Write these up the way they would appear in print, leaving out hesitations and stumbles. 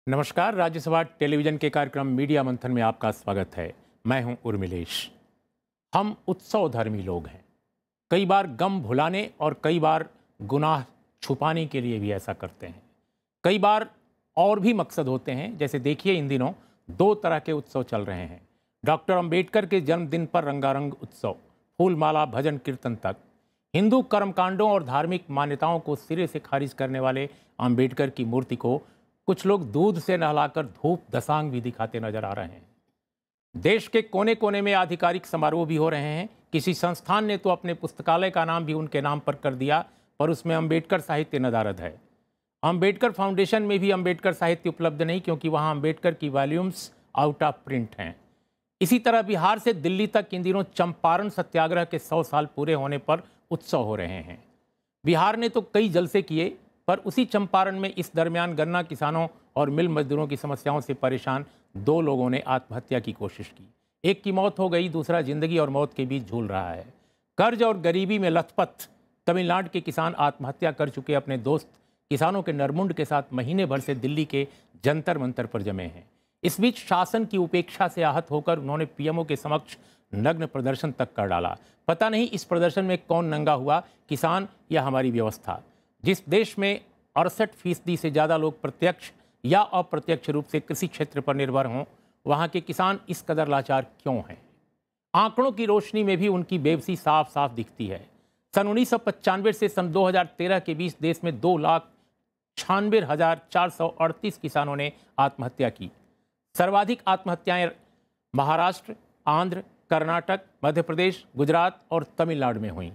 नमस्कार। राज्यसभा टेलीविजन के कार्यक्रम मीडिया मंथन में आपका स्वागत है। मैं हूं उर्मिलेश। हम उत्सवधर्मी लोग हैं। कई बार गम भुलाने और कई बार गुनाह छुपाने के लिए भी ऐसा करते हैं। कई बार और भी मकसद होते हैं। जैसे देखिए, इन दिनों दो तरह के उत्सव चल रहे हैं। डॉक्टर अंबेडकर के जन्मदिन पर रंगारंग उत्सव, फूलमाला, भजन कीर्तन तक। हिंदू कर्मकांडों और धार्मिक मान्यताओं को सिरे से खारिज करने वाले अंबेडकर की मूर्ति को कुछ लोग दूध से नहलाकर धूप दसांग भी दिखाते नजर आ रहे हैं। देश के कोने कोने में आधिकारिक समारोह भी हो रहे हैं। किसी संस्थान ने तो अपने पुस्तकालय का नाम भी उनके नाम पर कर दिया, पर उसमें अंबेडकर साहित्य नदारद है। अंबेडकर फाउंडेशन में भी अंबेडकर साहित्य उपलब्ध नहीं, क्योंकि वहां अंबेडकर की वॉल्यूम्स आउट ऑफ प्रिंट हैं। इसी तरह बिहार से दिल्ली तक इन दिनों चंपारण सत्याग्रह के 100 साल पूरे होने पर उत्सव हो रहे हैं। बिहार ने तो कई जलसे किए, पर उसी चंपारण में इस दरमियान गन्ना किसानों और मिल मजदूरों की समस्याओं से परेशान दो लोगों ने आत्महत्या की कोशिश की। एक की मौत हो गई, दूसरा जिंदगी और मौत के बीच झूल रहा है। कर्ज और गरीबी में लथपथ तमिलनाडु के किसान आत्महत्या कर चुके अपने दोस्त किसानों के नरमुंड के साथ महीने भर से दिल्ली के जंतर मंतर पर जमे हैं। इस बीच शासन की उपेक्षा से आहत होकर उन्होंने पीएमओ के समक्ष नग्न प्रदर्शन तक कर डाला। पता नहीं इस प्रदर्शन में कौन नंगा हुआ, किसान या हमारी व्यवस्था। जिस देश में 68% से ज़्यादा लोग प्रत्यक्ष या अप्रत्यक्ष रूप से कृषि क्षेत्र पर निर्भर हों, वहाँ के किसान इस कदर लाचार क्यों हैं? आंकड़ों की रोशनी में भी उनकी बेबसी साफ साफ दिखती है। सन 1995 से सन 2013 के बीच देश में 2,96,438 किसानों ने आत्महत्या की। सर्वाधिक आत्महत्याएं महाराष्ट्र, आंध्र, कर्नाटक, मध्य प्रदेश, गुजरात और तमिलनाडु में हुई।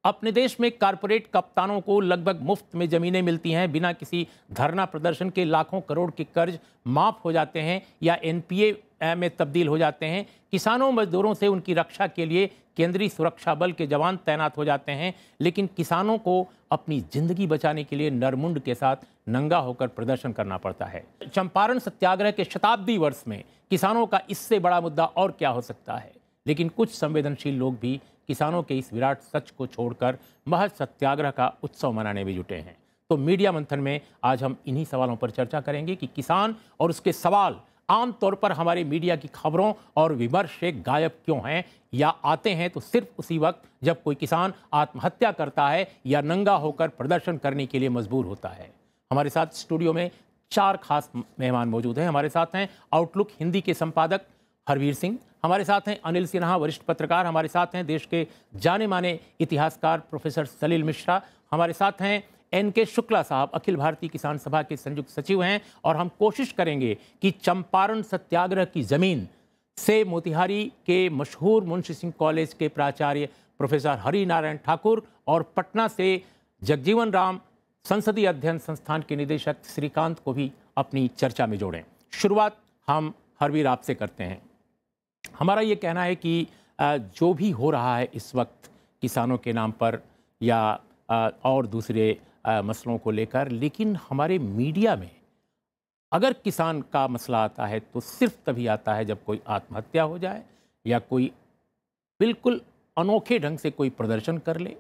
अपने देश में कारपोरेट कप्तानों को लगभग मुफ्त में जमीनें मिलती हैं, बिना किसी धरना प्रदर्शन के लाखों करोड़ के कर्ज माफ हो जाते हैं या एनपीए में तब्दील हो जाते हैं। किसानों मजदूरों से उनकी रक्षा के लिए केंद्रीय सुरक्षा बल के जवान तैनात हो जाते हैं, लेकिन किसानों को अपनी जिंदगी बचाने के लिए नरमुंड के साथ नंगा होकर प्रदर्शन करना पड़ता है। चंपारण सत्याग्रह के शताब्दी वर्ष में किसानों का इससे बड़ा मुद्दा और क्या हो सकता है? लेकिन कुछ संवेदनशील लोग भी किसानों के इस विराट सच को छोड़कर महज सत्याग्रह का उत्सव मनाने में जुटे हैं। तो मीडिया मंथन में आज हम इन्हीं सवालों पर चर्चा करेंगे कि किसान और उसके सवाल आमतौर पर हमारे मीडिया की खबरों और विमर्श से गायब क्यों हैं, या आते हैं तो सिर्फ उसी वक्त जब कोई किसान आत्महत्या करता है या नंगा होकर प्रदर्शन करने के लिए मजबूर होता है। हमारे साथ स्टूडियो में 4 खास मेहमान मौजूद हैं। हमारे साथ हैं आउटलुक हिंदी के संपादक हरवीर सिंह, हमारे साथ हैं अनिल सिन्हा, वरिष्ठ पत्रकार, हमारे साथ हैं देश के जाने माने इतिहासकार प्रोफेसर सलील मिश्रा, हमारे साथ हैं एनके शुक्ला साहब, अखिल भारतीय किसान सभा के संयुक्त सचिव हैं। और हम कोशिश करेंगे कि चंपारण सत्याग्रह की जमीन से मोतिहारी के मशहूर मुंशी सिंह कॉलेज के प्राचार्य प्रोफेसर हरि नारायण ठाकुर और पटना से जगजीवन राम संसदीय अध्ययन संस्थान के निदेशक श्रीकांत को भी अपनी चर्चा में जोड़ें। शुरुआत हम हरवीर आपसे करते हैं। हमारा ये कहना है कि जो भी हो रहा है इस वक्त किसानों के नाम पर या और दूसरे मसलों को लेकर, लेकिन हमारे मीडिया में अगर किसान का मसला आता है तो सिर्फ तभी आता है जब कोई आत्महत्या हो जाए या कोई बिल्कुल अनोखे ढंग से कोई प्रदर्शन कर ले।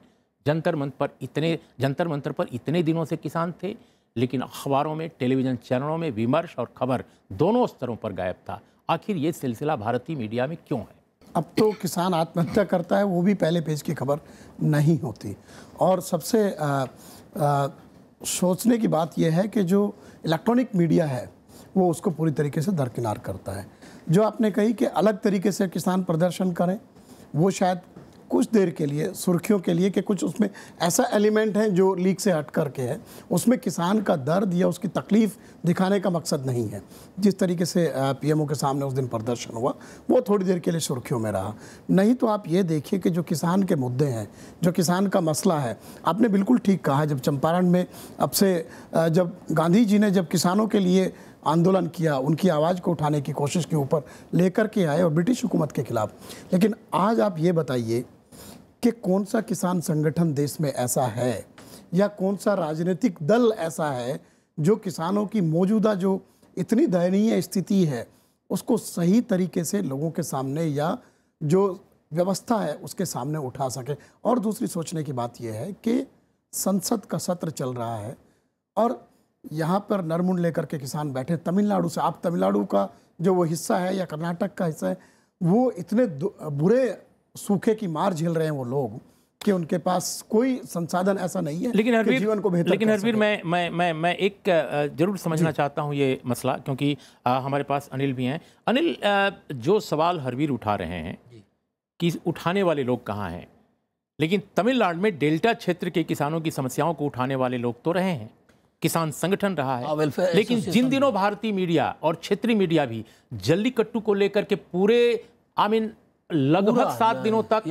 जंतर मंतर पर इतने दिनों से किसान थे, लेकिन अखबारों में, टेलीविज़न चैनलों में विमर्श और खबर दोनों स्तरों पर गायब था। आखिर ये सिलसिला भारतीय मीडिया में क्यों है? अब तो किसान आत्महत्या करता है, वो भी पहले पेज की खबर नहीं होती। और सबसे सोचने की बात यह है कि जो इलेक्ट्रॉनिक मीडिया है वो उसको पूरी तरीके से दरकिनार करता है। जो आपने कही कि अलग तरीके से किसान प्रदर्शन करें, वो शायद कुछ देर के लिए, सुर्खियों के लिए, कि कुछ उसमें ऐसा एलिमेंट है जो लीक से हट करके है, उसमें किसान का दर्द या उसकी तकलीफ़ दिखाने का मकसद नहीं है। जिस तरीके से पीएमओ के सामने उस दिन प्रदर्शन हुआ, वो थोड़ी देर के लिए सुर्खियों में रहा। नहीं तो आप ये देखिए कि जो किसान के मुद्दे हैं, जो किसान का मसला है, आपने बिल्कुल ठीक कहा। जब चंपारण में जब गांधी जी ने जब किसानों के लिए आंदोलन किया, उनकी आवाज़ को उठाने की कोशिश के ऊपर लेकर के आए और ब्रिटिश हुकूमत के खिलाफ। लेकिन आज आप ये बताइए कि कौन सा किसान संगठन देश में ऐसा है या कौन सा राजनीतिक दल ऐसा है जो किसानों की मौजूदा जो इतनी दयनीय स्थिति है उसको सही तरीके से लोगों के सामने या जो व्यवस्था है उसके सामने उठा सके। और दूसरी सोचने की बात यह है कि संसद का सत्र चल रहा है और यहाँ पर नरमुंड लेकर के किसान बैठे तमिलनाडु से, आप तमिलनाडु का जो वो हिस्सा है या कर्नाटक का हिस्सा है, वो इतने बुरे सूखे की मार झेल रहे हैं वो लोग कि उनके पास कोई संसाधन ऐसा नहीं है लेकिन कि जीवन को बेहतर लेकिन कर हरवीर मैं एक जरूर समझना चाहता हूँ ये मसला, क्योंकि हमारे पास अनिल भी हैं। अनिल, जो सवाल हरवीर उठा रहे हैं कि उठाने वाले लोग कहाँ हैं, लेकिन तमिलनाडु में डेल्टा क्षेत्र के किसानों की समस्याओं को उठाने वाले लोग तो रहे हैं, किसान संगठन रहा है। लेकिन जिन दिनों भारतीय मीडिया और क्षेत्रीय मीडिया भी जल्लीकट्टू को लेकर के पूरे लगभग 7 दिनों तक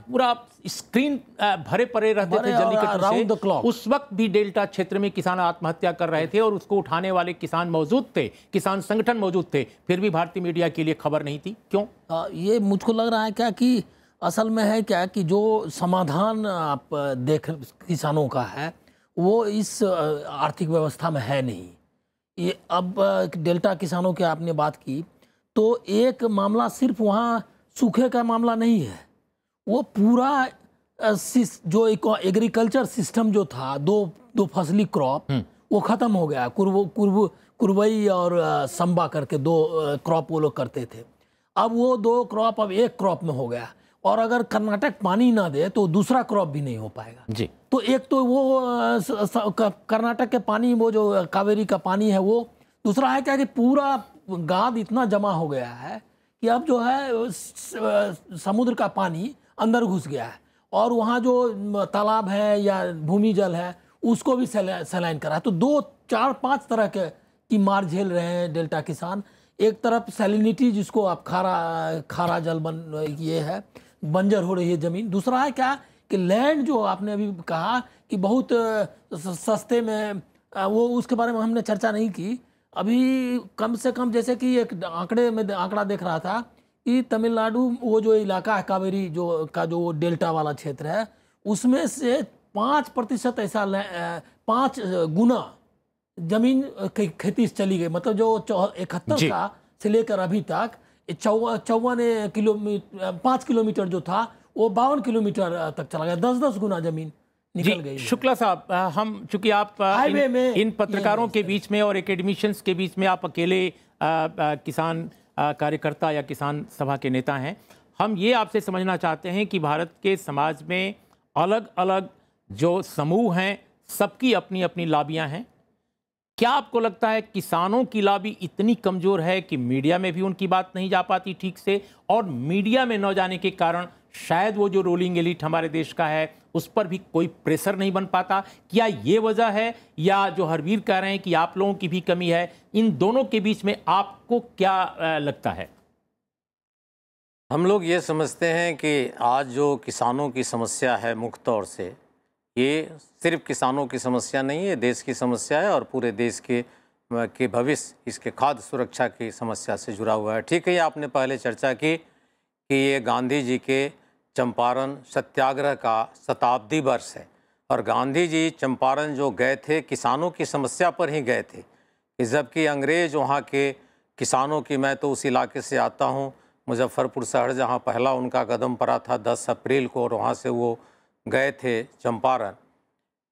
पूरा स्क्रीन भरे पड़े रहते थे जल्लीकट्टू से, उस वक्त भी डेल्टा क्षेत्र में किसान आत्महत्या कर रहे थे और उसको उठाने वाले किसान मौजूद थे, किसान संगठन मौजूद थे, फिर भी भारतीय मीडिया के लिए खबर नहीं थी। क्यों? ये मुझको लग रहा है क्या कि असल में है क्या कि जो समाधान आप देख किसानों का है वो इस आर्थिक व्यवस्था में है नहीं। ये अब डेल्टा किसानों की आपने बात की, तो एक मामला सिर्फ वहाँ सूखे का मामला नहीं है, वो पूरा जो एग्रीकल्चर सिस्टम जो था, दो फसली क्रॉप, वो ख़त्म हो गया। कुरवई और संबा करके 2 क्रॉप वो लोग करते थे, अब वो 2 क्रॉप अब 1 क्रॉप में हो गया। और अगर कर्नाटक पानी ना दे तो दूसरा क्रॉप भी नहीं हो पाएगा जी। तो एक तो वो कर्नाटक के पानी, वो जो कावेरी का पानी है वो, दूसरा है क्या कि पूरा गाद इतना जमा हो गया है कि अब जो है समुद्र का पानी अंदर घुस गया है और वहाँ जो तालाब है या भूमि जल है उसको भी सलाइन करा है। तो 2, 4, 5 तरह की मार झेल रहे हैं डेल्टा किसान। एक तरफ सैलिनिटी, जिसको आप खारा जल ये है, बंजर हो रही है ज़मीन। दूसरा है क्या कि लैंड, जो आपने अभी कहा कि बहुत सस्ते में, वो उसके बारे में हमने चर्चा नहीं की अभी। कम से कम जैसे कि एक आंकड़ा देख रहा था कि तमिलनाडु, वो जो इलाका है कावेरी जो डेल्टा वाला क्षेत्र है, उसमें से 5% ऐसा 5 गुना जमीन खेती से चली गई। मतलब जो 71 का से लेकर अभी तक 54 किलोमीटर, 5 किलोमीटर जो था वो 52 किलोमीटर तक चला गया। 10-10 गुना जमीन निकल गई। शुक्ला साहब, हम चूंकि आप इन पत्रकारों के बीच में और एकेडमिशियंस के बीच में आप अकेले किसान कार्यकर्ता या किसान सभा के नेता हैं, हम ये आपसे समझना चाहते हैं कि भारत के समाज में अलग अलग जो समूह हैं, सबकी अपनी अपनी लॉबियां हैं। क्या आपको लगता है किसानों की लॉबी इतनी कमजोर है कि मीडिया में भी उनकी बात नहीं जा पाती ठीक से, और मीडिया में न जाने के कारण शायद वो जो रूलिंग एलिट हमारे देश का है उस पर भी कोई प्रेशर नहीं बन पाता? क्या ये वजह है, या जो हरवीर कह रहे हैं कि आप लोगों की भी कमी है? इन दोनों के बीच में आपको क्या लगता है? हम लोग ये समझते हैं कि आज जो किसानों की समस्या है, मुख्य तौर से ये सिर्फ किसानों की समस्या नहीं है, देश की समस्या है और पूरे देश के भविष्य, इसके खाद्य सुरक्षा की समस्या से जुड़ा हुआ है। ठीक है, आपने पहले चर्चा की कि ये गांधी जी के चंपारण सत्याग्रह का शताब्दी वर्ष है और गांधी जी चंपारण जो गए थे किसानों की समस्या पर ही गए थे, कि जबकि अंग्रेज़ वहाँ के किसानों की, मैं तो उस इलाके से आता हूँ, मुजफ्फरपुर शहर, जहाँ पहला उनका कदम पड़ा था 10 अप्रैल को, और वहाँ से वो गए थे चंपारण,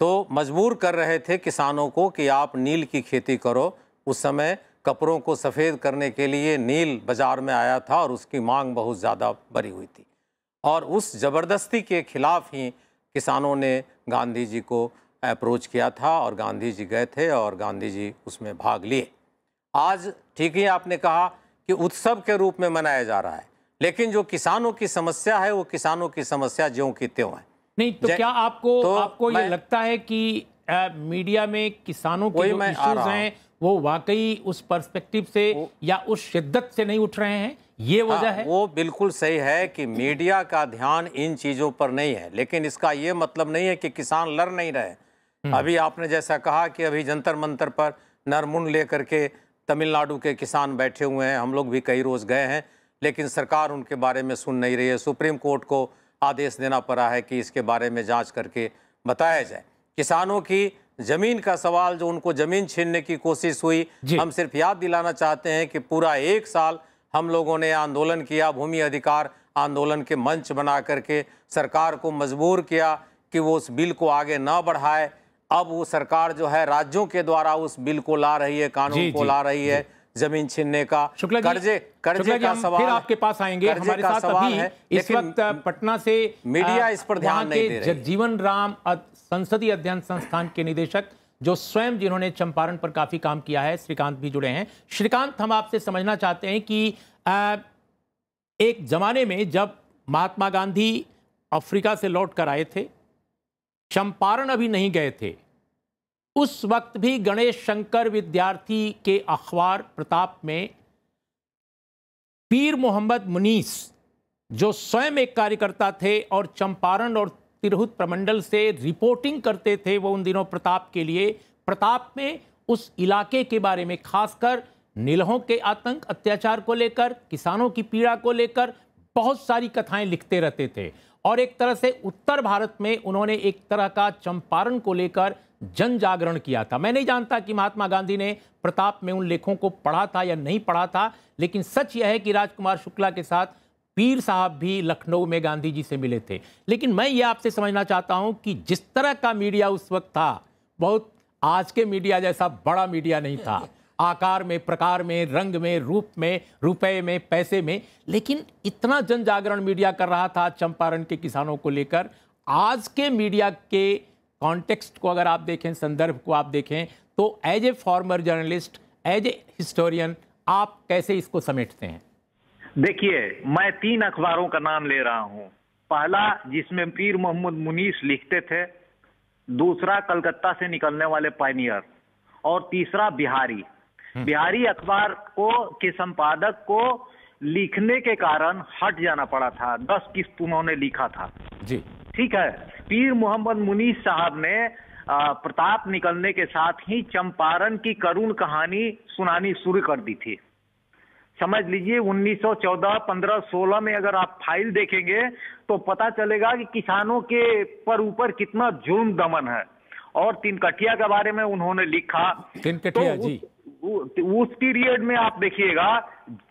तो मजबूर कर रहे थे किसानों को कि आप नील की खेती करो। उस समय कपड़ों को सफ़ेद करने के लिए नील बाज़ार में आया था और उसकी मांग बहुत ज़्यादा बढ़ी हुई थी, और उस ज़बरदस्ती के ख़िलाफ़ ही किसानों ने गांधी जी को अप्रोच किया था और गांधी जी गए थे और गांधी जी उसमें भाग लिए। आज ठीक ही आपने कहा कि उत्सव के रूप में मनाया जा रहा है, लेकिन जो किसानों की समस्या है वो किसानों की समस्या ज्यों की त्यों है। नहीं तो क्या आपको ये लगता है कि मीडिया में किसानों के जो इश्यूज हैं वो वाकई उस पर्सपेक्टिव से या उस शिद्दत से नहीं उठ रहे हैं? ये वजह है? वो बिल्कुल सही है कि मीडिया का ध्यान इन चीज़ों पर नहीं है, लेकिन इसका ये मतलब नहीं है कि किसान लड़ नहीं रहे। अभी आपने जैसा कहा कि अभी जंतर मंतर पर नरमुंड लेकर के तमिलनाडु के किसान बैठे हुए हैं, हम लोग भी कई रोज़ गए हैं, लेकिन सरकार उनके बारे में सुन नहीं रही है। सुप्रीम कोर्ट को आदेश देना पड़ा है कि इसके बारे में जांच करके बताया जाए। किसानों की ज़मीन का सवाल, जो उनको ज़मीन छीनने की कोशिश हुई, हम सिर्फ याद दिलाना चाहते हैं कि पूरा 1 साल हम लोगों ने आंदोलन किया, भूमि अधिकार आंदोलन के मंच बना करके सरकार को मजबूर किया कि वो उस बिल को आगे ना बढ़ाए। अब वो सरकार जो है राज्यों के द्वारा उस बिल को ला रही है, कानून को ला रही है, जमीन छीनने का, कर्जे का सवाल, फिर आपके पास आएंगे। हमारे साथ अभी इस वक्त पटना से मीडिया इस पर ध्यान नहीं दे रही। जगजीवन राम संसदीय अध्ययन संस्थान के निदेशक, जो स्वयं जिन्होंने चंपारण पर काफी काम किया है, श्रीकांत भी जुड़े हैं। श्रीकांत, हम आपसे समझना चाहते हैं कि एक जमाने में जब महात्मा गांधी अफ्रीका से लौट कर आए थे, चंपारण अभी नहीं गए थे, उस वक्त भी गणेश शंकर विद्यार्थी के अखबार प्रताप में पीर मोहम्मद मुनीस, जो स्वयं एक कार्यकर्ता थे और चंपारण और तिरहुत प्रमंडल से रिपोर्टिंग करते थे, वो उन दिनों प्रताप के लिए, प्रताप में उस इलाके के बारे में, खासकर नीलहों के आतंक अत्याचार को लेकर, किसानों की पीड़ा को लेकर बहुत सारी कथाएं लिखते रहते थे। और एक तरह से उत्तर भारत में उन्होंने एक तरह का चंपारण को लेकर जन जागरण किया था। मैं नहीं जानता कि महात्मा गांधी ने प्रताप में उन लेखों को पढ़ा था या नहीं पढ़ा था, लेकिन सच यह है कि राजकुमार शुक्ला के साथ पीर साहब भी लखनऊ में गांधी जी से मिले थे। लेकिन मैं ये आपसे समझना चाहता हूं कि जिस तरह का मीडिया उस वक्त था, बहुत आज के मीडिया जैसा बड़ा मीडिया नहीं था, आकार में, प्रकार में, रंग में, रूप में, रुपए में, पैसे में, लेकिन इतना जन जागरण मीडिया कर रहा था चंपारण के किसानों को लेकर। आज के मीडिया के कॉन्टेक्स्ट को अगर आप देखें, संदर्भ को आप देखें, तो as a former journalist, as a historian, आप कैसे इसको समेटते हैं? देखिए, मैं 3 अखबारों का नाम ले रहा हूं। पहला जिसमें पीर मोहम्मद मुनीस लिखते थे, दूसरा कलकत्ता से निकलने वाले पायनियर, और तीसरा बिहारी। बिहारी अखबार को के संपादक को लिखने के कारण हट जाना पड़ा था। 10 किस्त उन्होंने लिखा था जी, ठीक है। पीर मोहम्मद मुनीस साहब ने प्रताप निकलने के साथ ही चंपारण की करुण कहानी सुनानी शुरू कर दी थी। समझ लीजिए 1914, 15, 16 में अगर आप फाइल देखेंगे तो पता चलेगा कि किसानों के ऊपर कितना जुल्म दमन है। और तिनकठिया के बारे में उन्होंने लिखा। तिनकठिया जी, उस पीरियड में आप देखिएगा,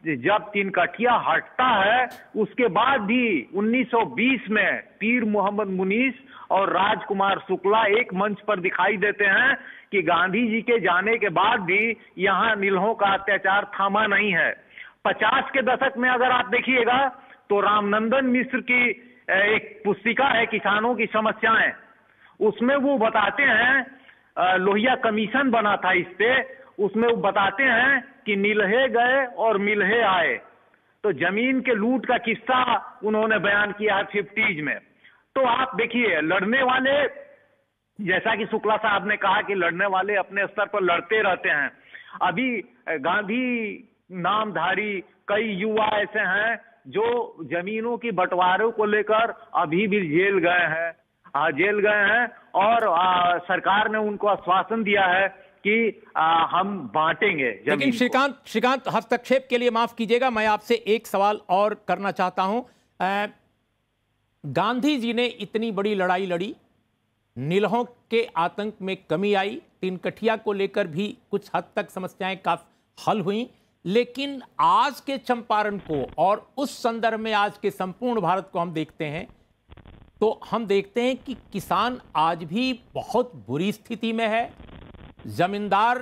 जब तिनकठिया हटता है उसके बाद भी 1920 में पीर मोहम्मद मुनीस और राजकुमार शुक्ला एक मंच पर दिखाई देते हैं कि गांधी जी के जाने के बाद भी यहाँ नीलहों का अत्याचार थामा नहीं है। 50 के दशक में अगर आप देखिएगा तो रामनंदन मिश्र की एक पुस्तिका है किसानों की समस्याएं, उसमें वो बताते हैं, लोहिया कमीशन बना था इस पे, उसमें वो बताते हैं कि नीलहे गए और मिलहे आए। तो जमीन के लूट का किस्सा उन्होंने बयान किया है 50s में। तो आप देखिए, लड़ने वाले, जैसा कि शुक्ला साहब ने कहा कि लड़ने वाले अपने स्तर पर लड़ते रहते हैं। अभी गांधी नामधारी कई युवा ऐसे हैं जो जमीनों की बंटवारों को लेकर अभी भी जेल गए हैं और सरकार ने उनको आश्वासन दिया है कि हम बांटेंगे जमीन। लेकिन श्रीकांत, हस्तक्षेप के लिए माफ कीजिएगा, मैं आपसे एक सवाल और करना चाहता हूं। गांधी जी ने इतनी बड़ी लड़ाई लड़ी, नीलहों के आतंक में कमी आई, तिनकठिया को लेकर भी कुछ हद तक समस्याएं काफी हल हुई, लेकिन आज के चंपारण को और उस संदर्भ में आज के संपूर्ण भारत को हम देखते हैं तो हम देखते हैं कि किसान आज भी बहुत बुरी स्थिति में है। जमींदार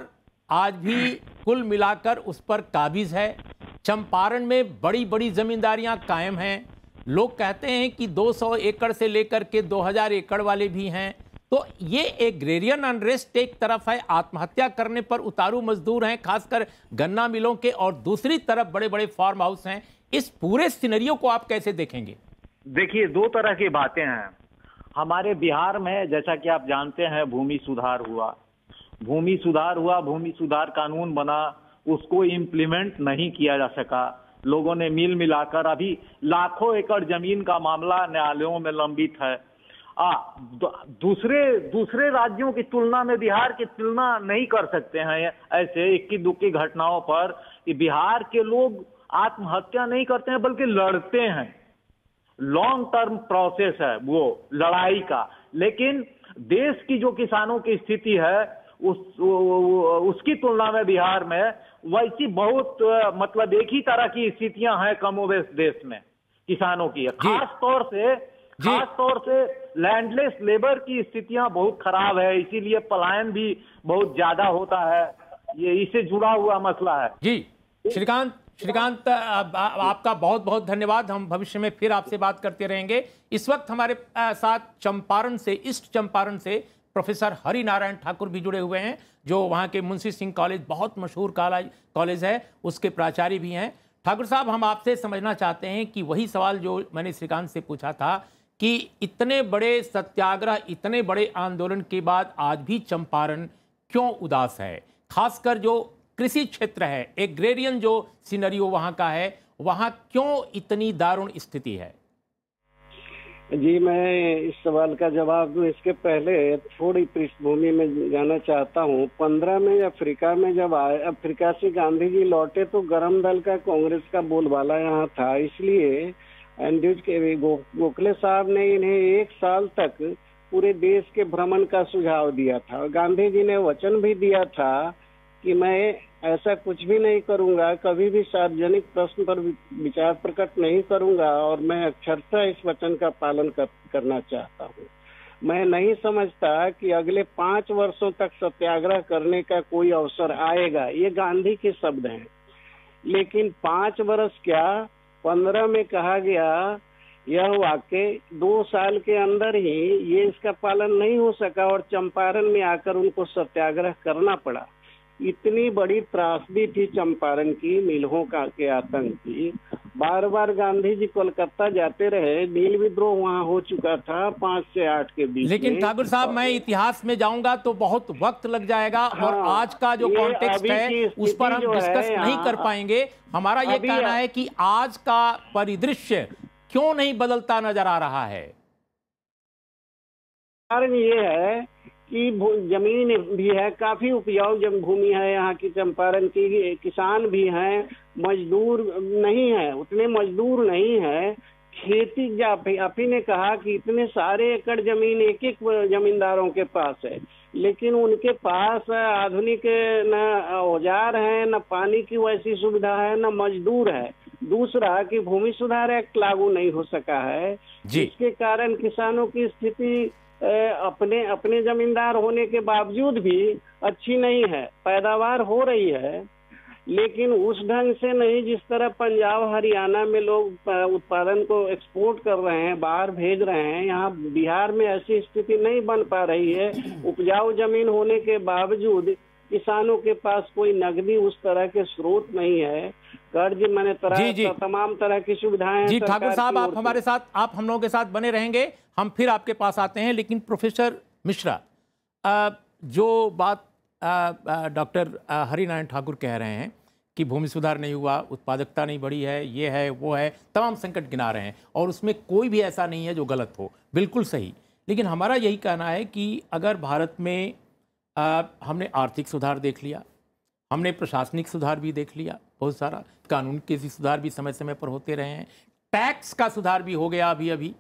आज भी कुल मिलाकर उस पर काबिज है। चंपारण में बड़ी बड़ी जमींदारियां कायम हैं। लोग कहते हैं कि 200 एकड़ से लेकर के 2000 एकड़ वाले भी हैं। तो ये एग्रेरियन अनरेस्ट एक तरफ है, आत्महत्या करने पर उतारू मजदूर हैं, खासकर गन्ना मिलों के, और दूसरी तरफ बड़े बड़े फार्म हाउस हैं। इस पूरे सिनेरियो को आप कैसे देखेंगे? देखिए, 2 तरह की बातें हैं। हमारे बिहार में जैसा कि आप जानते हैं भूमि सुधार हुआ, भूमि सुधार कानून बना, उसको इम्प्लीमेंट नहीं किया जा सका। लोगों ने मिल मिलाकर अभी लाखों एकड़ जमीन का मामला न्यायालयों में लंबित है। दूसरे राज्यों की तुलना में बिहार की तुलना नहीं कर सकते हैं ऐसे इक्की दुक्की घटनाओं पर कि बिहार के लोग आत्महत्या नहीं करते हैं बल्कि लड़ते हैं। लॉन्ग टर्म प्रोसेस है वो लड़ाई का। लेकिन देश की जो किसानों की स्थिति है उसकी तुलना में बिहार में वैसी बहुत मतलब एक ही तरह की स्थितियां हैं कमोबेश देश में किसानों की। खास तौर से जी। खास तौर से लैंडलेस लेबर की स्थितियां बहुत खराब है, इसीलिए पलायन भी बहुत ज्यादा होता है। ये इससे जुड़ा हुआ मसला है। जी श्रीकांत, आपका बहुत बहुत धन्यवाद। हम भविष्य में फिर आपसे बात करते रहेंगे। इस वक्त हमारे साथ चंपारण से, ईस्ट चंपारण से प्रोफेसर हरि नारायण ठाकुर भी जुड़े हुए हैं, जो वहाँ के मुंशी सिंह कॉलेज, बहुत मशहूर कॉलेज है, उसके प्राचार्य भी हैं। ठाकुर साहब, हम आपसे समझना चाहते हैं कि वही सवाल जो मैंने श्रीकांत से पूछा था कि इतने बड़े सत्याग्रह, इतने बड़े आंदोलन के बाद आज भी चंपारण क्यों उदास है? खासकर जो कृषि क्षेत्र है, एग्रेरियन जो सिनेरियो वहाँ का है, वहाँ क्यों इतनी दारुण स्थिति है? जी, मैं इस सवाल का जवाब दूं इसके पहले थोड़ी पृष्ठभूमि में जाना चाहता हूं। 15 में अफ्रीका में जब आए, अफ्रीका से गांधी जी लौटे तो गरम दल का कांग्रेस का बोलबाला यहाँ था। इसलिए एंड्रयूज के गोखले साहब ने इन्हें 1 साल तक पूरे देश के भ्रमण का सुझाव दिया था। गांधी जी ने वचन भी दिया था कि मैं ऐसा कुछ भी नहीं करूंगा, कभी भी सार्वजनिक प्रश्न पर विचार प्रकट नहीं करूंगा, और मैं अक्षरशः इस वचन का पालन करना चाहता हूं। मैं नहीं समझता कि अगले 5 वर्षों तक सत्याग्रह करने का कोई अवसर आएगा। ये गांधी के शब्द हैं। लेकिन 5 वर्ष क्या, 15 में कहा गया, यह वाकई 2 साल के अंदर ही ये इसका पालन नहीं हो सका और चंपारण में आकर उनको सत्याग्रह करना पड़ा। इतनी बड़ी त्रासदी थी चंपारण की, नीलों के आतंक की। बार बार गांधी जी कोलकाता जाते रहे, नील विद्रोह वहां हो चुका था 5 से 8 के बीच। लेकिन ठाकुर साहब, मैं इतिहास में जाऊंगा तो बहुत वक्त लग जाएगा, और आज का जो कॉन्टेक्स्ट है उस पर हम डिस्कस नहीं कर पाएंगे। हमारा ये कहना है कि आज का परिदृश्य क्यों नहीं बदलता नजर आ रहा है? कारण ये है कि जमीन भी है, काफी उपजाऊ भूमि है यहाँ की चंपारण की, किसान भी हैं, मजदूर नहीं है, उतने मजदूर नहीं है। खेती, आप ही ने कहा कि इतने सारे एकड़ जमीन एक एक जमींदारों के पास है, लेकिन उनके पास आधुनिक न औजार है, न पानी की वैसी सुविधा है, न मजदूर है। दूसरा कि भूमि सुधार एक्ट लागू नहीं हो सका है, जिसके कारण किसानों की स्थिति अपने जमींदार होने के बावजूद भी अच्छी नहीं है। पैदावार हो रही है, लेकिन उस ढंग से नहीं जिस तरह पंजाब हरियाणा में लोग उत्पादन को एक्सपोर्ट कर रहे हैं, बाहर भेज रहे हैं। यहाँ बिहार में ऐसी स्थिति नहीं बन पा रही है। उपजाऊ जमीन होने के बावजूद किसानों के पास कोई नकदी उस तरह के स्रोत नहीं है। कर्ज मैंने तमाम तरह की सुविधाएं। जी ठाकुर साहब, आप हमारे साथ, आप हम लोगों के साथ बने रहेंगे, हम फिर आपके पास आते हैं। लेकिन प्रोफेसर मिश्रा, जो बात डॉक्टर हरिनारायण ठाकुर कह रहे हैं कि भूमि सुधार नहीं हुआ, उत्पादकता नहीं बढ़ी है, ये है वो है, तमाम संकट गिना रहे हैं, और उसमें कोई भी ऐसा नहीं है जो गलत हो, बिल्कुल सही। लेकिन हमारा यही कहना है कि अगर भारत में हमने आर्थिक सुधार देख लिया, हमने प्रशासनिक सुधार भी देख लिया, बहुत सारा कानून के सुधार भी समय समय पर होते रहे हैं, टैक्स का सुधार भी हो गया अभी अभी।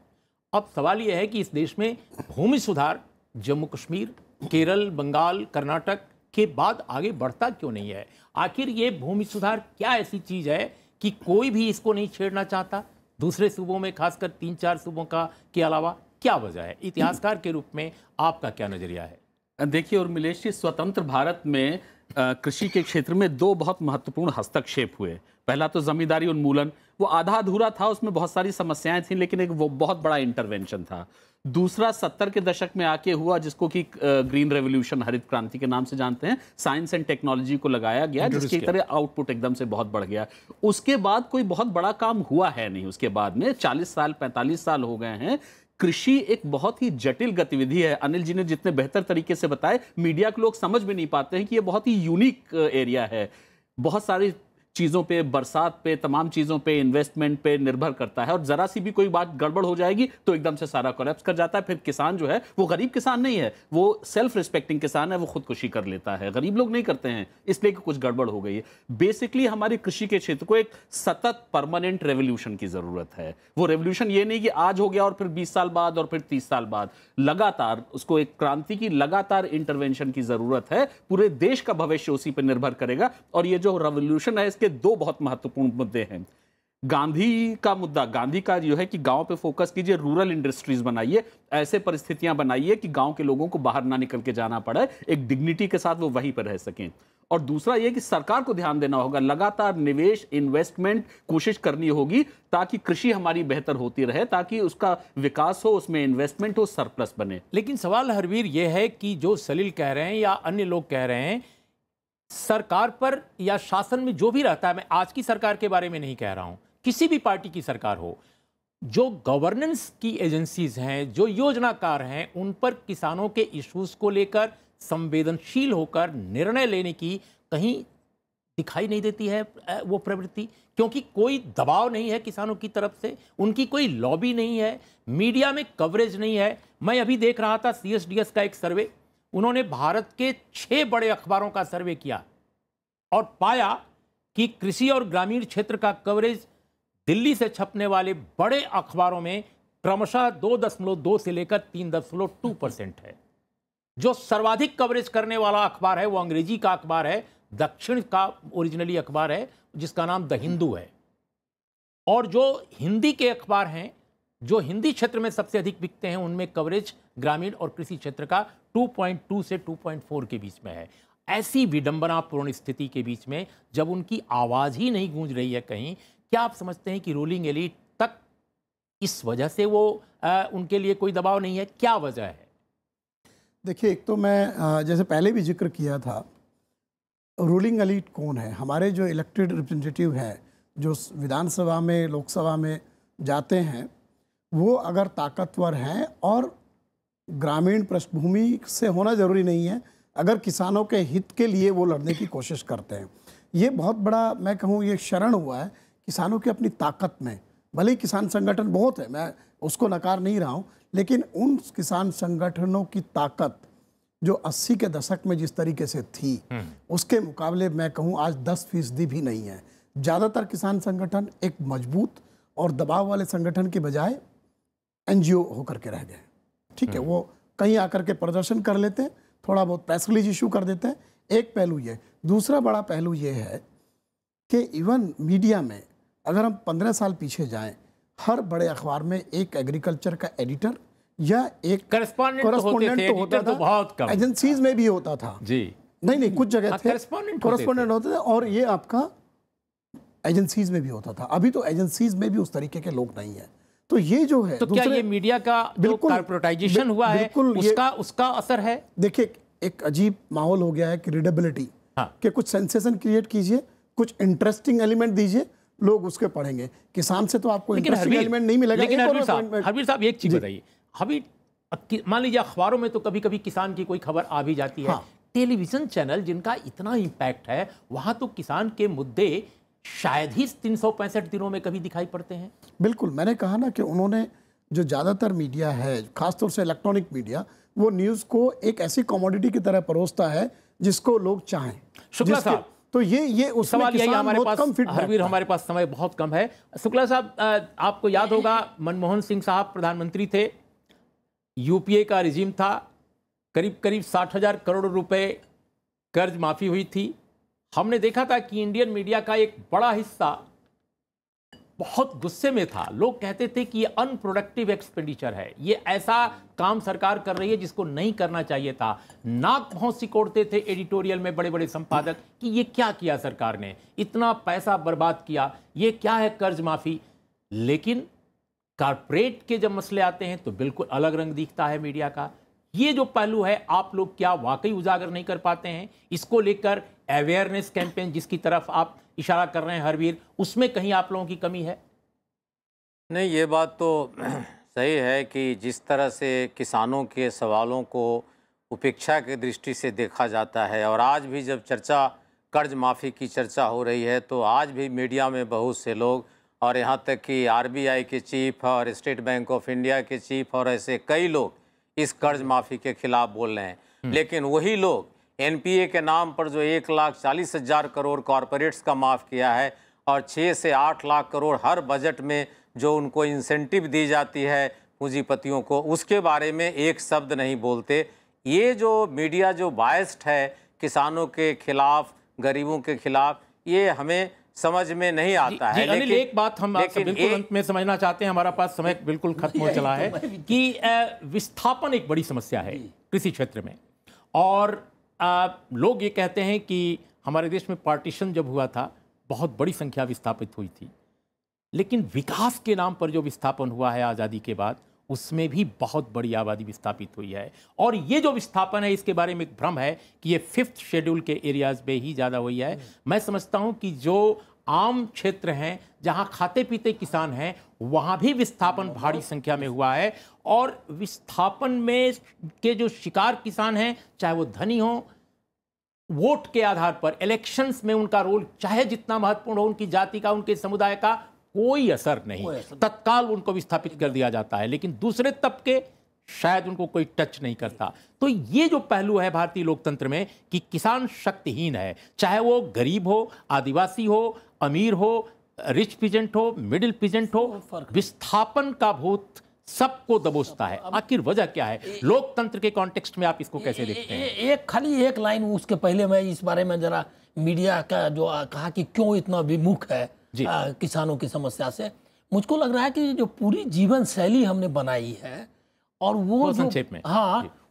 अब सवाल यह है कि इस देश में भूमि सुधार जम्मू कश्मीर, केरल, बंगाल, कर्नाटक के बाद आगे बढ़ता क्यों नहीं है? आखिर ये भूमि सुधार क्या ऐसी चीज है कि कोई भी इसको नहीं छेड़ना चाहता? दूसरे सूबों में, खासकर 3-4 सूबों का के अलावा क्या वजह है? इतिहासकार के रूप में आपका क्या नजरिया है? देखिए उर्मिलेश जी, स्वतंत्र भारत में कृषि के क्षेत्र में 2 बहुत महत्वपूर्ण हस्तक्षेप हुए। पहला तो जमींदारी उन्मूलन, वो आधा अधूरा था, उसमें बहुत सारी समस्याएं थी, लेकिन एक वो बहुत बड़ा इंटरवेंशन था। दूसरा 70 के दशक में आके हुआ, जिसको कि ग्रीन रेवोल्यूशन, हरित क्रांति के नाम से जानते हैं, साइंस एंड टेक्नोलॉजी को लगाया गया, जिसकी तरह आउटपुट एकदम से बहुत बढ़ गया। उसके बाद कोई बहुत बड़ा काम हुआ है नहीं। उसके बाद में 40 साल 45 साल हो गए हैं। कृषि एक बहुत ही जटिल गतिविधि है। अनिल जी ने जितने बेहतर तरीके से बताए, मीडिया के लोग समझ भी नहीं पाते हैं कि ये बहुत ही यूनिक एरिया है। बहुत सारी चीज़ों पे, बरसात पे, तमाम चीज़ों पे, इन्वेस्टमेंट पे निर्भर करता है, और ज़रा सी भी कोई बात गड़बड़ हो जाएगी तो एकदम से सारा कोलैप्स कर जाता है। फिर किसान जो है वो गरीब किसान नहीं है, वो सेल्फ रिस्पेक्टिंग किसान है, वो खुदकुशी कर लेता है। गरीब लोग नहीं करते हैं इसलिए कि कुछ गड़बड़ हो गई है। बेसिकली हमारी कृषि के क्षेत्र को एक सतत परमानेंट रेवोल्यूशन की ज़रूरत है। वो रेवोल्यूशन ये नहीं कि आज हो गया और फिर 20 साल बाद और फिर 30 साल बाद, लगातार उसको एक क्रांति की लगातार इंटरवेंशन की ज़रूरत है। पूरे देश का भविष्य उसी पर निर्भर करेगा। और ये जो रेवोल्यूशन है, इसके 2 बहुत महत्वपूर्ण मुद्दे हैं। गांधी का मुद्दा, गांधी का जो है कि गांव पे फोकस कीजिए, रूरल इंडस्ट्रीज बनाइए, ऐसे परिस्थितियां बनाइए कि गांव के लोगों को बाहर ना निकल के जाना पड़े, एक डिग्निटी के साथ वो वहीं पर रह सकें। और दूसरा ये कि सरकार को ध्यान देना होगा, लगातार निवेश, इन्वेस्टमेंट कोशिश करनी होगी ताकि कृषि हमारी बेहतर होती रहे, ताकि उसका विकास हो, उसमें इन्वेस्टमेंट हो, सरप्लस बने। लेकिन सवाल हरवीर ये है कि जो सलील कह रहे हैं या अन्य लोग कह रहे हैं, सरकार पर या शासन में जो भी रहता है, मैं आज की सरकार के बारे में नहीं कह रहा हूं, किसी भी पार्टी की सरकार हो, जो गवर्नेंस की एजेंसीज हैं, जो योजनाकार हैं, उन पर किसानों के इश्यूज को लेकर संवेदनशील होकर निर्णय लेने की कहीं दिखाई नहीं देती है वो प्रवृत्ति, क्योंकि कोई दबाव नहीं है किसानों की तरफ से, उनकी कोई लॉबी नहीं है, मीडिया में कवरेज नहीं है। मैं अभी देख रहा था CSDS का एक सर्वे, उन्होंने भारत के 6 बड़े अखबारों का सर्वे किया और पाया कि कृषि और ग्रामीण क्षेत्र का कवरेज दिल्ली से छपने वाले बड़े अखबारों में क्रमशः 2.2 से लेकर 3.2% है। जो सर्वाधिक कवरेज करने वाला अखबार है वो अंग्रेजी का अखबार है, दक्षिण का ओरिजिनली अखबार है जिसका नाम द हिंदू है। और जो हिंदी के अखबार हैं, जो हिंदी क्षेत्र में सबसे अधिक बिकते हैं, उनमें कवरेज ग्रामीण और कृषि क्षेत्र का 2.2 से 2.4 के बीच में है। ऐसी विडंबनापूर्ण स्थिति के बीच में जब उनकी आवाज ही नहीं गूंज रही है कहीं, क्या आप समझते हैं कि रूलिंग एलीट तक इस वजह से वो उनके लिए कोई दबाव नहीं है? क्या वजह है? देखिए, एक तो मैं जैसे पहले भी जिक्र किया था, रूलिंग एलीट कौन है? हमारे जो इलेक्टेड रिप्रेजेंटेटिव हैं, जो विधानसभा में, लोकसभा में जाते हैं, वो अगर ताकतवर हैं और ग्रामीण पृष्ठभूमि से होना ज़रूरी नहीं है, अगर किसानों के हित के लिए वो लड़ने की कोशिश करते हैं, ये बहुत बड़ा, मैं कहूँ, ये शरण हुआ है किसानों की अपनी ताकत में। भले ही किसान संगठन बहुत है, मैं उसको नकार नहीं रहा हूँ, लेकिन उन किसान संगठनों की ताकत जो 80 के दशक में जिस तरीके से थी, उसके मुकाबले मैं कहूँ आज 10% भी नहीं है। ज़्यादातर किसान संगठन एक मजबूत और दबाव वाले संगठन के बजाय NGO होकर के रह गए। ठीक है, वो कहीं आकर के प्रदर्शन कर लेते हैं, थोड़ा बहुत प्रेस रिलीज इशू कर देते हैं, एक पहलू ये। दूसरा बड़ा पहलू ये है कि इवन मीडिया में अगर हम 15 साल पीछे जाएं, हर बड़े अखबार में एक एग्रीकल्चर का एडिटर या एक करेस्पॉन्डेंट तो होता था, बहुत कम, एजेंसीज में भी होता था जी, नहीं कुछ जगह थे करेस्पॉन्डेंट होते थे, और ये आपका एजेंसीज में भी होता था। अभी तो एजेंसीज में भी उस तरीके के लोग नहीं है। तो ये जो है, तो क्या ये मीडिया का जो कॉर्पोरेटाइजेशन हुआ है उसका असर है? देखिए, एक अजीब माहौल हो गया है कि रीडेबिलिटी, कि कुछ सेंसेशन क्रिएट कीजिए, कुछ इंटरेस्टिंग एलिमेंट दीजिए, लोग उसके पढ़ेंगे। किसान से तो आपको इंटरेस्टिंग एलिमेंट नहीं मिलेगा। लेकिन हरवीर साहब एक चीज बताइए, अभी मान लीजिए अखबारों में तो कभी कभी किसान की कोई खबर आ भी जाती है, टेलीविजन चैनल जिनका इतना इम्पैक्ट है, वहां तो किसान के मुद्दे शायद ही 365 दिनों में कभी दिखाई पड़ते हैं। बिल्कुल, मैंने कहा ना कि उन्होंने जो ज़्यादातर मीडिया है, खासतौर से इलेक्ट्रॉनिक मीडिया, वो न्यूज़ को एक ऐसी कमोडिटी की तरह परोसता है जिसको लोग चाहें। शुक्ला साहब, तो ये उस सवाल यही हमारे पास, हरवीर, हमारे पास समय बहुत कम है। शुक्ला साहब, आपको याद होगा मनमोहन सिंह साहब प्रधानमंत्री थे, UPA का रिजीम था, करीब करीब 60,000 करोड़ रुपए कर्ज माफी हुई थी। हमने देखा था कि इंडियन मीडिया का एक बड़ा हिस्सा बहुत गुस्से में था। लोग कहते थे कि ये अनप्रोडक्टिव एक्सपेंडिचर है, ये ऐसा काम सरकार कर रही है जिसको नहीं करना चाहिए था। नाक भौं सिकोड़ते थे एडिटोरियल में बड़े बड़े संपादक कि ये क्या किया सरकार ने, इतना पैसा बर्बाद किया, ये क्या है कर्ज माफी। लेकिन कारपोरेट के जब मसले आते हैं तो बिल्कुल अलग रंग दिखता है मीडिया का। ये जो पहलू है, आप लोग क्या वाकई उजागर नहीं कर पाते हैं? इसको लेकर अवेयरनेस कैंपेन जिसकी तरफ आप इशारा कर रहे हैं हरवीर, उसमें कहीं आप लोगों की कमी है? नहीं, ये बात तो सही है कि जिस तरह से किसानों के सवालों को उपेक्षा की दृष्टि से देखा जाता है, और आज भी जब चर्चा कर्ज माफ़ी की चर्चा हो रही है तो आज भी मीडिया में बहुत से लोग, और यहाँ तक कि RBI के चीफ और स्टेट बैंक ऑफ इंडिया के चीफ और ऐसे कई लोग इस कर्ज माफ़ी के खिलाफ बोल रहे हैं। लेकिन वही लोग NPA के नाम पर जो 1,40,000 करोड़ कॉरपोरेट्स का माफ़ किया है और 6 से 8 लाख करोड़ हर बजट में जो उनको इंसेंटिव दी जाती है पूंजीपतियों को, उसके बारे में एक शब्द नहीं बोलते। ये जो मीडिया जो बायस्ड है किसानों के खिलाफ, गरीबों के खिलाफ, ये हमें समझ में नहीं आता है। अनिल, एक बात हम आपसे बिल्कुल अंत में समझना चाहते हैं, हमारा पास समय बिल्कुल खत्म हो चला है, कि विस्थापन एक बड़ी समस्या है कृषि क्षेत्र में। और लोग ये कहते हैं कि हमारे देश में पार्टीशन जब हुआ था बहुत बड़ी संख्या विस्थापित हुई थी, लेकिन विकास के नाम पर जो विस्थापन हुआ है आज़ादी के बाद, उसमें भी बहुत बड़ी आबादी विस्थापित हुई है। और ये जो विस्थापन है, इसके बारे में एक भ्रम है कि ये 5th शेड्यूल के एरियाज में ही ज़्यादा हुई है। मैं समझता हूँ कि जो आम क्षेत्र हैं, जहाँ खाते पीते किसान हैं, वहाँ भी विस्थापन भारी संख्या में हुआ है। और विस्थापन में के जो शिकार किसान हैं, चाहे वो धनी हों, वोट के आधार पर इलेक्शंस में उनका रोल चाहे जितना महत्वपूर्ण हो, उनकी जाति का, उनके समुदाय का कोई असर नहीं, तत्काल उनको विस्थापित कर दिया जाता है। लेकिन दूसरे तबके शायद उनको कोई टच नहीं करता। तो ये जो पहलू है भारतीय लोकतंत्र में कि किसान शक्तिहीन है, चाहे वो गरीब हो, आदिवासी हो, अमीर हो, रिच पीजेंट हो, मिडिल पीजेंट हो, विस्थापन का भूत सबको दबोचता है। आखिर वजह क्या है? लोकतंत्र के कॉन्टेक्स्ट में आप इसको कैसे देखते हैं? खाली एक लाइन उसके पहले मैं इस बारे में जरा मीडिया का जो कहा कि क्यों इतना विमुख है किसानों की समस्या से, मुझको लग रहा है कि जो पूरी जीवन शैली हमने बनाई है और वो संक्षेप में,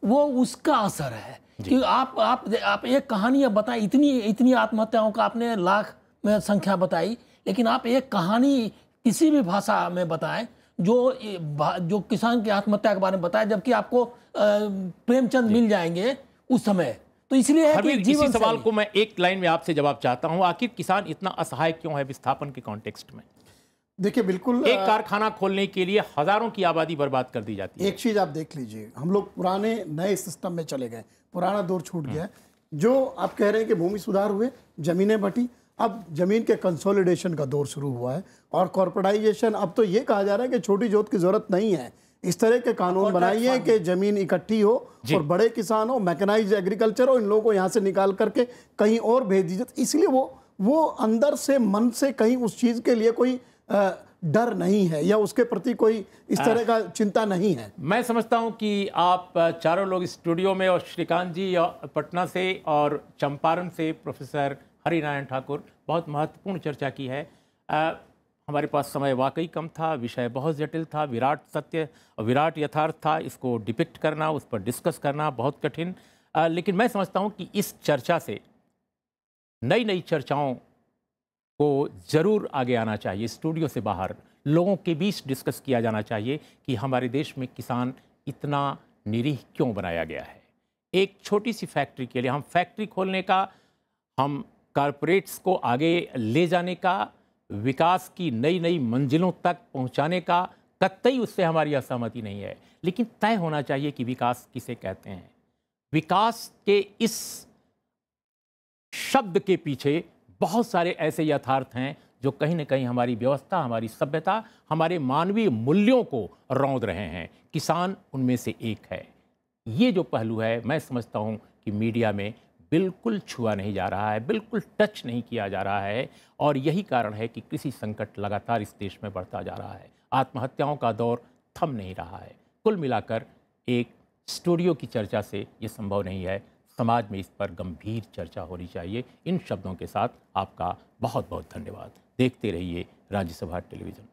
वो उसका असर है कि आप एक कहानी बताएं, इतनी आत्महत्याओं का आपने लाख में संख्या बताई, लेकिन आप एक कहानी किसी भी भाषा में बताएं जो किसान की आत्महत्या के बारे में बताएं, जबकि आपको प्रेमचंद मिल जाएंगे उस समय। तो इसलिए है कि इसी सवाल को मैं एक लाइन में आपसे जवाब चाहता हूं, आखिर किसान इतना असहाय क्यों है विस्थापन के कॉन्टेक्स्ट में? देखिए, बिल्कुल एक कारखाना खोलने के लिए हजारों की आबादी बर्बाद कर दी जाती है। एक चीज आप देख लीजिए, हम लोग पुराने नए सिस्टम में चले गए, पुराना दौर छूट गया। जो आप कह रहे हैं कि भूमि सुधार हुए, जमीनें बटी, अब जमीन के कंसोलिडेशन का दौर शुरू हुआ है और कॉर्पोरेटाइजेशन। अब तो ये कहा जा रहा है कि छोटी जोत की जरूरत नहीं है, इस तरह के कानून बनाइए कि जमीन इकट्ठी हो और बड़े किसान हो, मैकेनाइज्ड एग्रीकल्चर हो, इन लोगों को यहाँ से निकाल करके कहीं और भेज दीजिए। इसलिए वो अंदर से, मन से कहीं उस चीज़ के लिए कोई डर नहीं है या उसके प्रति कोई इस तरह का चिंता नहीं है। मैं समझता हूं कि आप चारों लोग स्टूडियो में, और श्रीकांत जी पटना से और चंपारण से प्रोफेसर हरिनारायण ठाकुर, बहुत महत्वपूर्ण चर्चा की है। हमारे पास समय वाकई कम था, विषय बहुत जटिल था, विराट सत्य, विराट यथार्थ था, इसको डिपिक्ट करना, उस पर डिस्कस करना बहुत कठिन। लेकिन मैं समझता हूं कि इस चर्चा से नई नई चर्चाओं को ज़रूर आगे आना चाहिए। स्टूडियो से बाहर लोगों के बीच डिस्कस किया जाना चाहिए कि हमारे देश में किसान इतना निरीह क्यों बनाया गया है। एक छोटी सी फैक्ट्री के लिए, हम फैक्ट्री खोलने का, हम कारपोरेट्स को आगे ले जाने का, विकास की नई नई मंजिलों तक पहुंचाने का, कतई उससे हमारी असहमति नहीं है। लेकिन तय होना चाहिए कि विकास किसे कहते हैं। विकास के इस शब्द के पीछे बहुत सारे ऐसे यथार्थ हैं जो कहीं ना कहीं हमारी व्यवस्था, हमारी सभ्यता, हमारे मानवीय मूल्यों को रौंद रहे हैं। किसान उनमें से एक है। ये जो पहलू है, मैं समझता हूँ कि मीडिया में बिल्कुल छुआ नहीं जा रहा है, बिल्कुल टच नहीं किया जा रहा है। और यही कारण है कि कृषि संकट लगातार इस देश में बढ़ता जा रहा है। आत्महत्याओं का दौर थम नहीं रहा है। कुल मिलाकर एक स्टूडियो की चर्चा से ये संभव नहीं है। समाज में इस पर गंभीर चर्चा होनी चाहिए। इन शब्दों के साथ आपका बहुत बहुत धन्यवाद। देखते रहिए राज्यसभा टेलीविज़न।